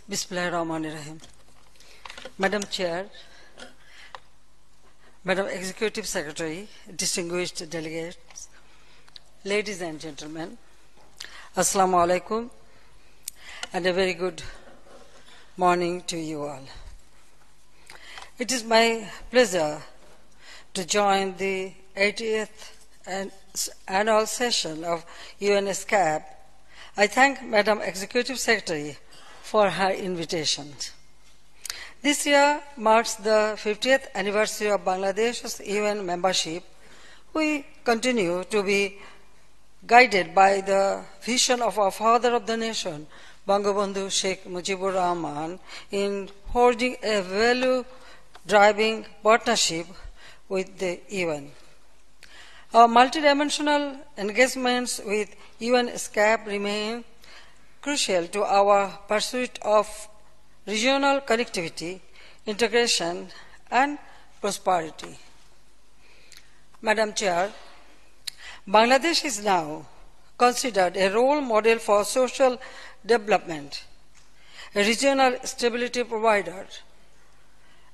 Bismillahirrahmanirrahim. Madam Chair, Madam Executive Secretary, distinguished delegates, ladies and gentlemen, Assalamu alaikum, and a very good morning to you all. It is my pleasure to join the 80th annual session of UNESCAP. I thank Madam Executive Secretary for her invitation. This year marks the 50th anniversary of Bangladesh's UN membership. We continue to be guided by the vision of our father of the nation, Bangabandhu Sheikh Mujibur Rahman, in forging a value-driving partnership with the UN. Our multidimensional engagements with UNESCAP remain crucial to our pursuit of regional connectivity, integration, and prosperity. Madam Chair, Bangladesh is now considered a role model for social development, a regional stability provider,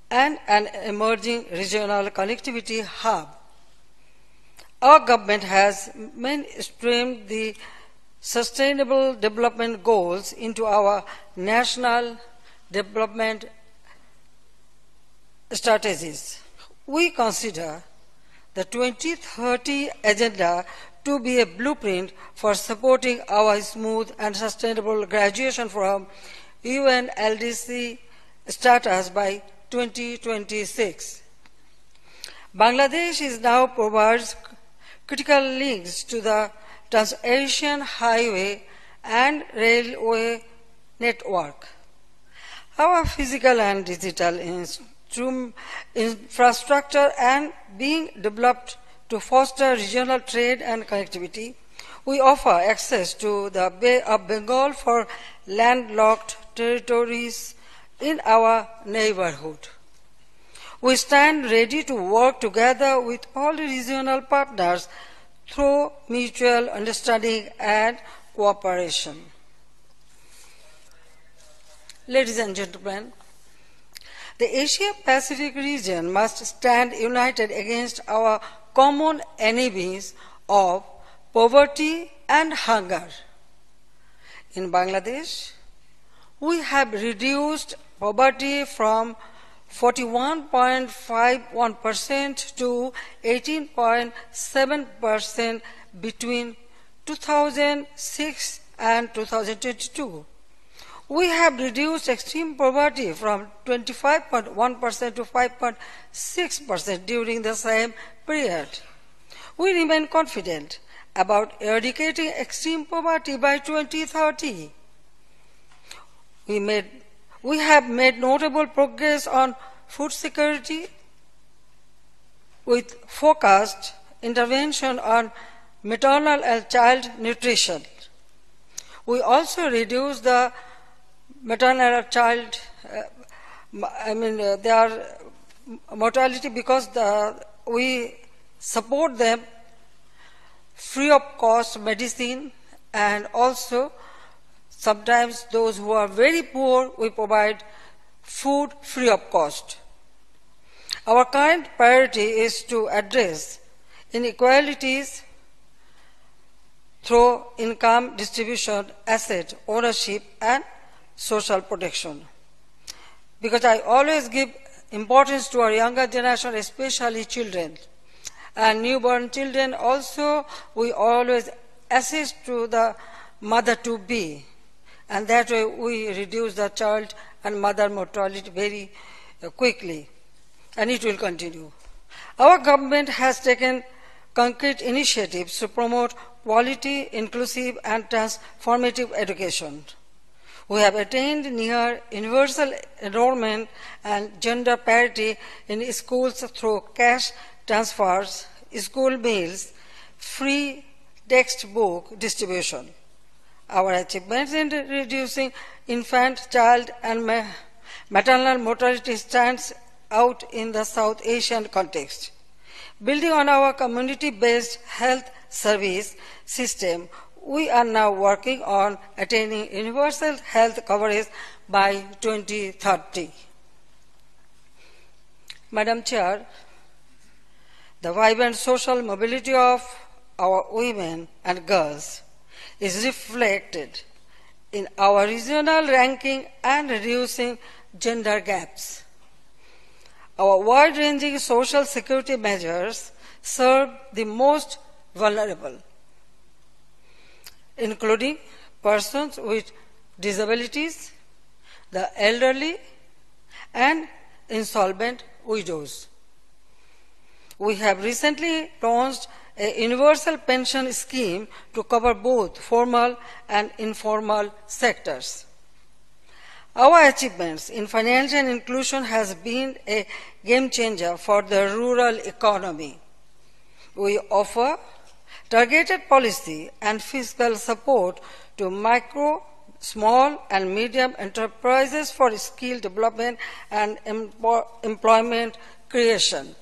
and an emerging regional connectivity hub. Our government has mainstreamed the Sustainable Development Goals into our national development strategies. We consider the 2030 Agenda to be a blueprint for supporting our smooth and sustainable graduation from UN LDC status by 2026. Bangladesh is now provides critical links to the Trans-Asian Highway and Railway network. Our physical and digital infrastructure and being developed to foster regional trade and connectivity. We offer access to the Bay of Bengal for landlocked territories in our neighborhood. We stand ready to work together with all regional partners through mutual understanding and cooperation. Ladies and gentlemen, the Asia-Pacific region must stand united against our common enemies of poverty and hunger. In Bangladesh, we have reduced poverty from 41.51% to 18.7% between 2006 and 2022. We have reduced extreme poverty from 25.1% to 5.6% during the same period. We remain confident about eradicating extreme poverty by 2030. We have made notable progress on food security with focused intervention on maternal and child nutrition. We also reduced the maternal and child, their mortality because we support them free of cost medicine, and also sometimes those who are very poor, we provide food free of cost. Our current priority is to address inequalities through income distribution, asset ownership, and social protection. Because I always give importance to our younger generation, especially children. And newborn children also, we always assist to the mother-to-be. And that way we reduce the child and mother mortality very quickly. And it will continue. Our government has taken concrete initiatives to promote quality, inclusive, and transformative education. We have attained near universal enrollment and gender parity in schools through cash transfers, school meals, free textbook distribution. Our achievements in reducing infant, child, and maternal mortality stands out in the South Asian context. Building on our community-based health service system, we are now working on attaining universal health coverage by 2030. Madam Chair, the vibrant social mobility of our women and girls is reflected in our regional ranking and reducing gender gaps. Our wide-ranging social security measures serve the most vulnerable, including persons with disabilities, the elderly, and insolvent widows. We have recently launched a universal pension scheme to cover both formal and informal sectors. Our achievements in financial inclusion has been a game changer for the rural economy. We offer targeted policy and fiscal support to micro, small and medium enterprises for skill development and employment creation.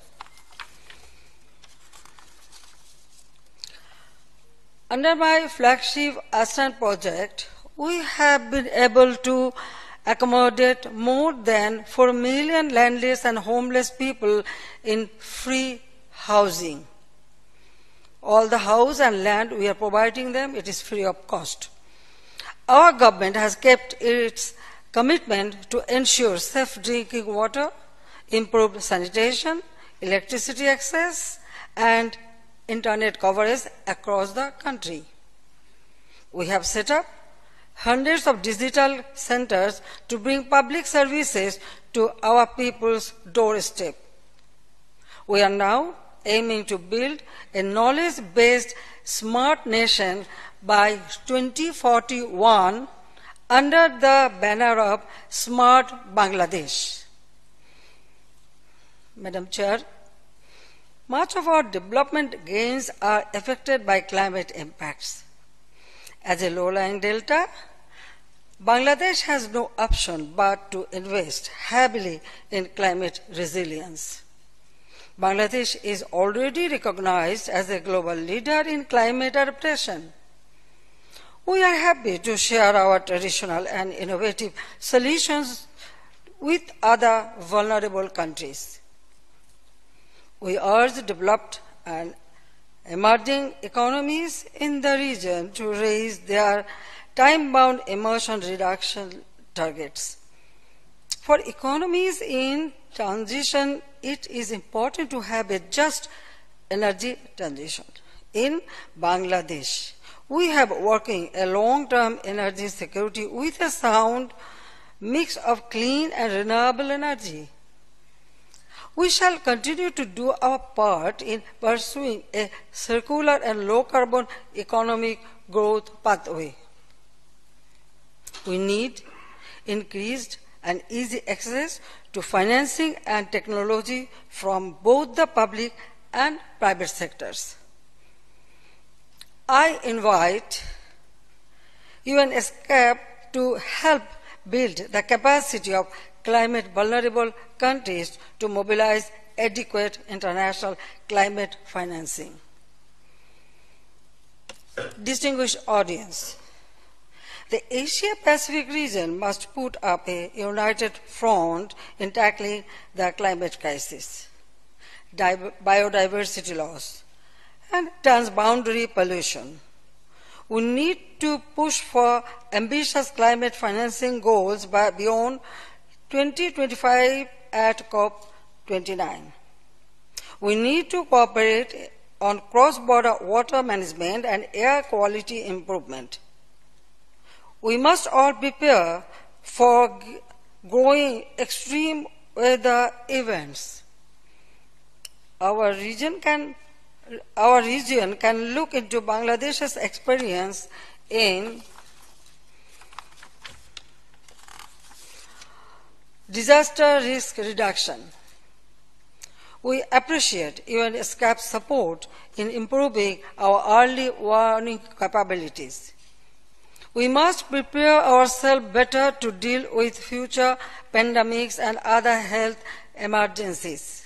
Under my flagship Ashran project, we have been able to accommodate more than 4 million landless and homeless people in free housing. All the house and land we are providing them, it is free of cost. Our government has kept its commitment to ensure safe drinking water, improved sanitation, electricity access, and internet coverage across the country. We have set up hundreds of digital centers to bring public services to our people's doorstep. We are now aiming to build a knowledge-based smart nation by 2041 under the banner of Smart Bangladesh. Madam Chair, much of our development gains are affected by climate impacts. As a low-lying delta, Bangladesh has no option but to invest heavily in climate resilience. Bangladesh is already recognized as a global leader in climate adaptation. We are happy to share our traditional and innovative solutions with other vulnerable countries. We urge developed and emerging economies in the region to raise their time-bound emission reduction targets. For economies in transition, it is important to have a just energy transition. In Bangladesh, we have working a long-term energy security with a sound mix of clean and renewable energy. We shall continue to do our part in pursuing a circular and low-carbon economic growth pathway. We need increased and easy access to financing and technology from both the public and private sectors. I invite UNESCAP to help build the capacity of climate vulnerable countries to mobilize adequate international climate financing. Distinguished audience, the Asia-Pacific region must put up a united front in tackling the climate crisis, biodiversity loss, and transboundary pollution. We need to push for ambitious climate financing goals beyond 2025 at COP29. We need to cooperate on cross-border water management and air quality improvement. We must all prepare for growing extreme weather events. Our region can look into Bangladesh's experience in disaster risk reduction. We appreciate UNESCAP's support in improving our early warning capabilities. We must prepare ourselves better to deal with future pandemics and other health emergencies.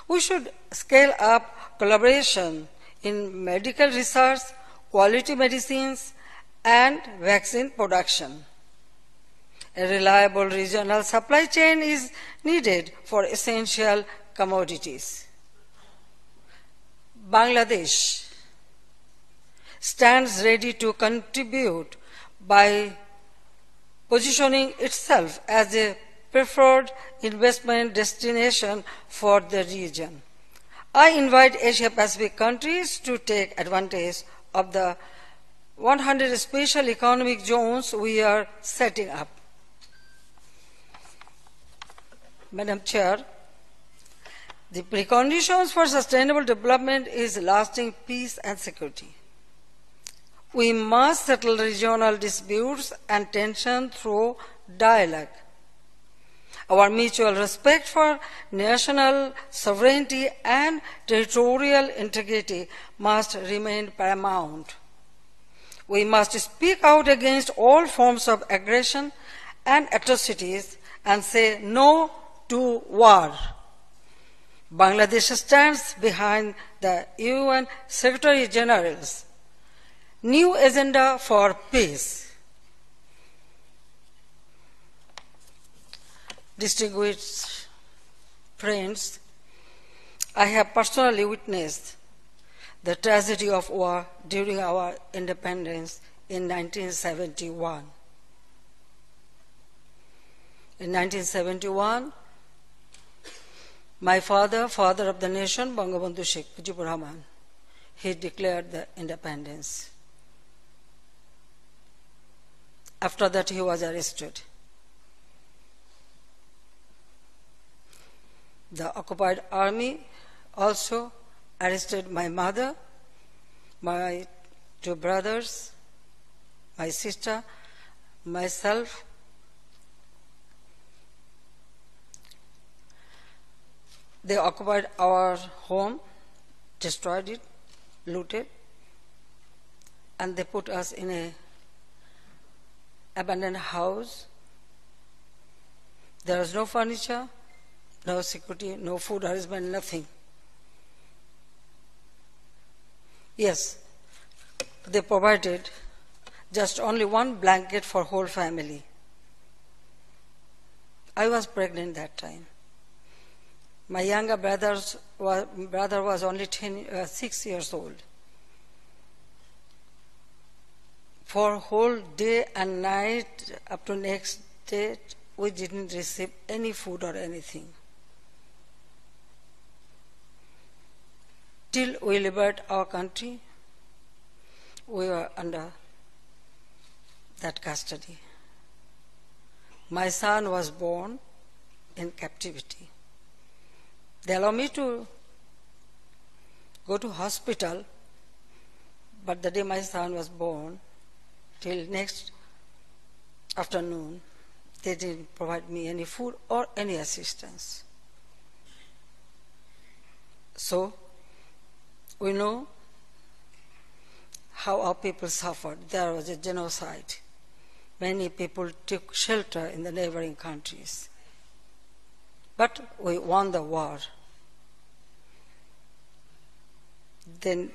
We should scale up collaboration in medical research, quality medicines, and vaccine production. A reliable regional supply chain is needed for essential commodities. Bangladesh stands ready to contribute by positioning itself as a preferred investment destination for the region. I invite Asia-Pacific countries to take advantage of the 100 special economic zones we are setting up. Madam Chair, the preconditions for sustainable development is lasting peace and security. We must settle regional disputes and tension through dialogue. Our mutual respect for national sovereignty and territorial integrity must remain paramount. We must speak out against all forms of aggression and atrocities and say no to war. Bangladesh stands behind the UN Secretary General's new agenda for peace. Distinguished friends, I have personally witnessed the tragedy of war during our independence in 1971. In 1971, my father of the nation, Bangabandhu Sheikh Mujibur Rahman, he declared the independence. After that, he was arrested. The occupied army also arrested my mother, my two brothers, my sister, myself. They occupied our home, destroyed it, looted, and they put us in an abandoned house. There was no furniture, no security, no food arrangement, nothing. Yes, they provided just only one blanket for whole family. I was pregnant that time. My younger brother was only 6 years old. For whole day and night up to next day, we didn't receive any food or anything. Till we liberate our country, we were under that custody. My son was born in captivity. They allowed me to go to hospital, but the day my son was born, till next afternoon, they didn't provide me any food or any assistance. So, we know how our people suffered. There was a genocide. Many people took shelter in the neighboring countries. But we won the war. Then,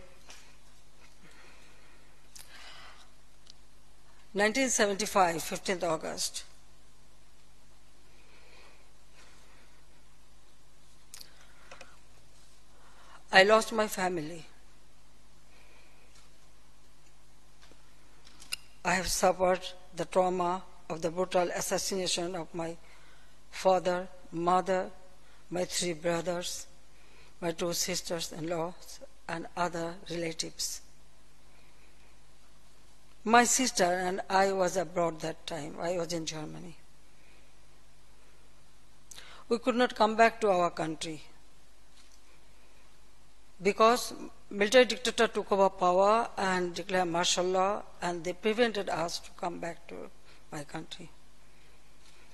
1975, 15th August, I lost my family. I have suffered the trauma of the brutal assassination of my father, mother, my 3 brothers, my 2 sisters-in-law, and other relatives. My sister and I was abroad that time. I was in Germany. We could not come back to our country because military dictator took over power and declared martial law, and they prevented us to come back to my country.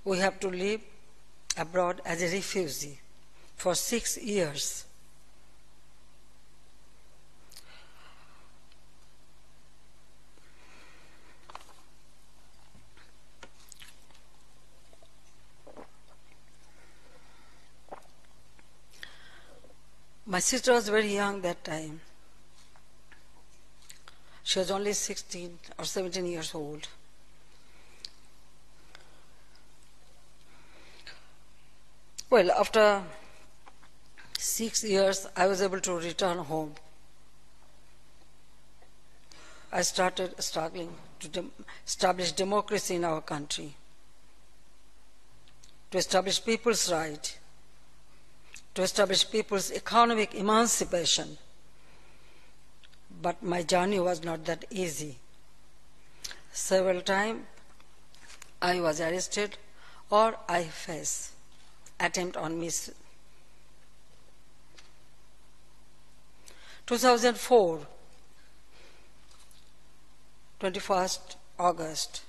We have to live abroad as a refugee for 6 years. My sister was very young that time. She was only 16 or 17 years old. Well, after 6 years, I was able to return home. I started struggling to establish democracy in our country, to establish people's right, to establish people's economic emancipation. But my journey was not that easy. Several times I was arrested or I faced attempt on me. 2004, 21st August,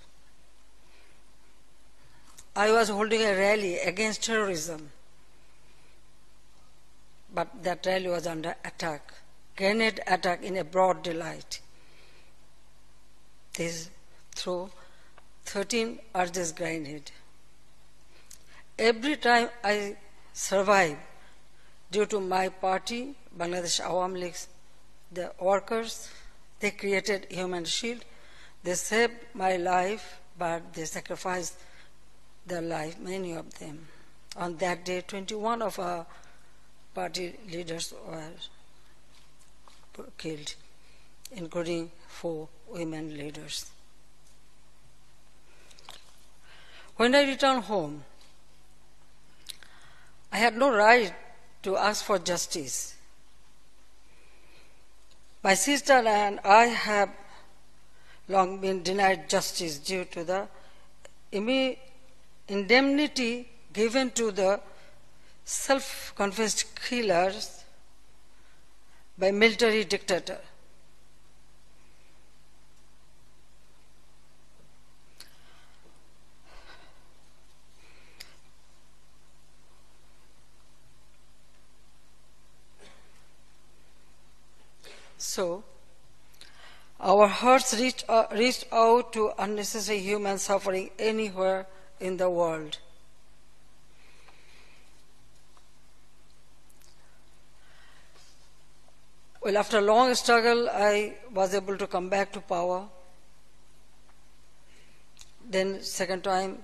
I was holding a rally against terrorism, but that rally was under attack, grenade attack in a broad daylight. They threw 13 Arj's grenade. Every time I survived, due to my party, Bangladesh Awam League, the workers, they created Human Shield. They saved my life, but they sacrificed their life, many of them. On that day, 21 of our party leaders were killed, including 4 women leaders. When I returned home, I had no right to ask for justice. My sister and I have long been denied justice due to the indemnity given to the self-confessed killers by military dictator. So, our hearts reached out to unnecessary human suffering anywhere in the world. Well, after a long struggle, I was able to come back to power. Then, second time,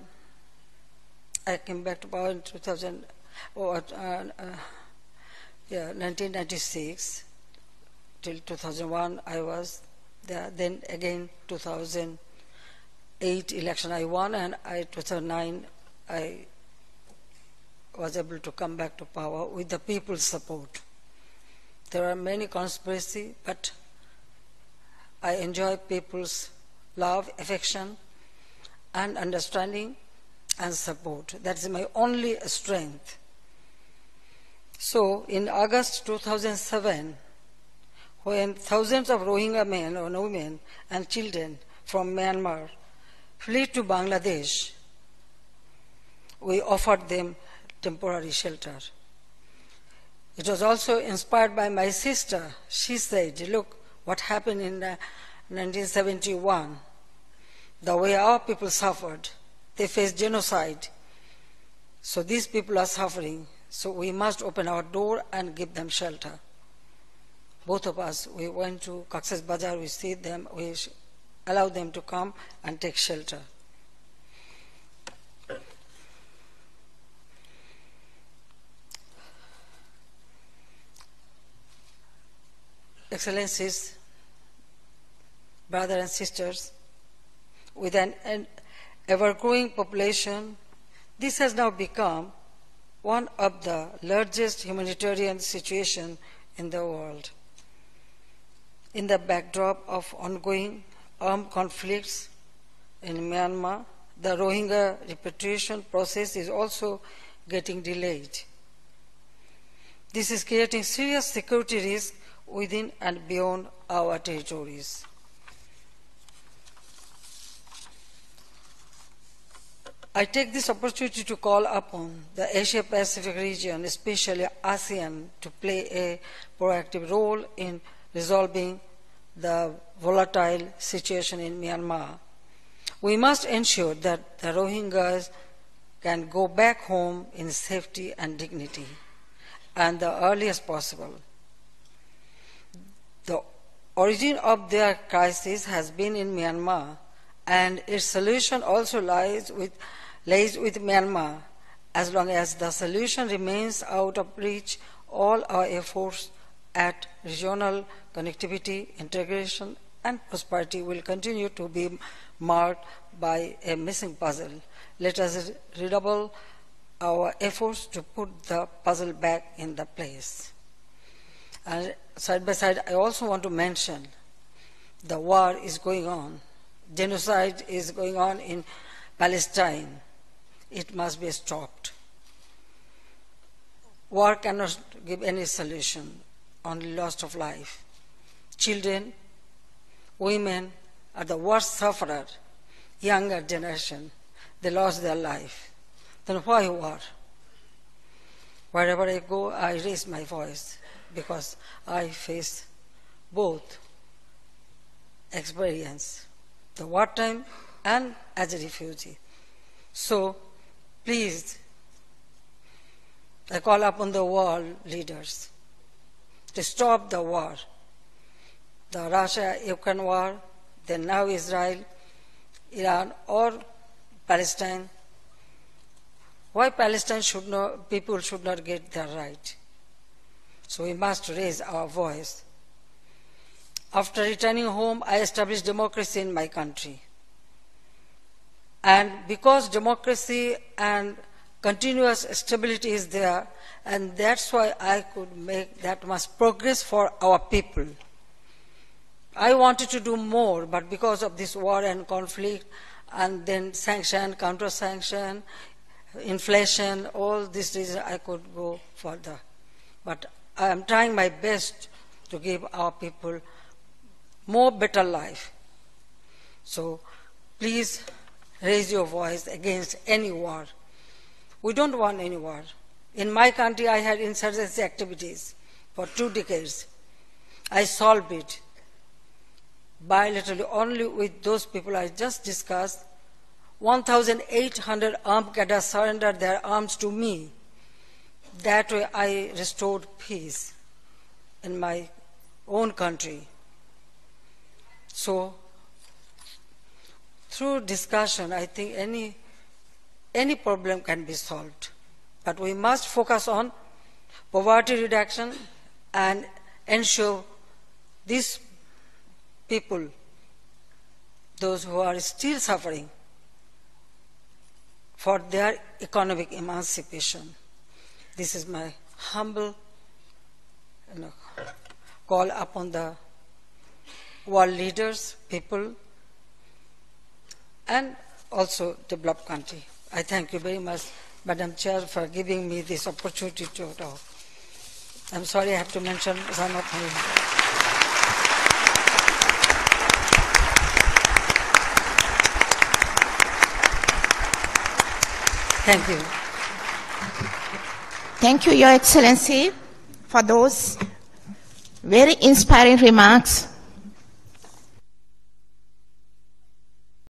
I came back to power in 1996. Till 2001, I was there. Then again, 2008 election I won, and 2009 I was able to come back to power with the people's support. There are many conspiracies, but I enjoy people's love, affection, and understanding and support. That is my only strength. So, in August 2007, when thousands of Rohingya men or women and children from Myanmar fled to Bangladesh, we offered them temporary shelter. It was also inspired by my sister. She said, look what happened in 1971, the way our people suffered. They faced genocide. So these people are suffering. So we must open our door and give them shelter. Both of us, we went to Cox's Bazar, we see them, we allowed them to come and take shelter. Excellencies, brothers and sisters, with an ever-growing population, this has now become one of the largest humanitarian situations in the world. In the backdrop of ongoing armed conflicts in Myanmar, the Rohingya repatriation process is also getting delayed. This is creating serious security risks within and beyond our territories. I take this opportunity to call upon the Asia-Pacific region, especially ASEAN, to play a proactive role in resolving the volatile situation in Myanmar. We must ensure that the Rohingyas can go back home in safety and dignity, and the earliest possible. The origin of their crisis has been in Myanmar, and its solution also lies with Myanmar. As long as the solution remains out of reach, all our efforts at regional connectivity, integration, and prosperity will continue to be marked by a missing puzzle. Let us redouble our efforts to put the puzzle back in the place. And side by side, I also want to mention the war is going on. Genocide is going on in Palestine. It must be stopped. War cannot give any solution, only loss of life. Children, women are the worst sufferers. Younger generation, they lost their life. Then why war? Wherever I go, I raise my voice because I face both experience, the wartime and as a refugee. So please, I call upon the world leaders to stop the war, the Russia-Ukraine war, then now Israel, Iran, or Palestine. Why Palestine people should not get their right? So we must raise our voice. After returning home, I established democracy in my country. And because democracy and continuous stability is there, and that's why I could make that much progress for our people. I wanted to do more, but because of this war and conflict, and then sanction, counter-sanction, inflation, all these reasons, I could go further. But I am trying my best to give our people more better life. So please raise your voice against any war. We don't want any war. In my country, I had insurgency activities for 2 decades. I solved it bilaterally only with those people I just discussed. 1,800 armed cadres surrendered their arms to me. That way I restored peace in my own country. So through discussion, I think any problem can be solved. But we must focus on poverty reduction and ensure these people, those who are still suffering, for their economic emancipation. This is my humble call upon the world leaders, people, and also developed country. I thank you very much, Madam Chair, for giving me this opportunity to talk. I'm sorry I have to mention some of my... Thank you. Thank you, Your Excellency, for those very inspiring remarks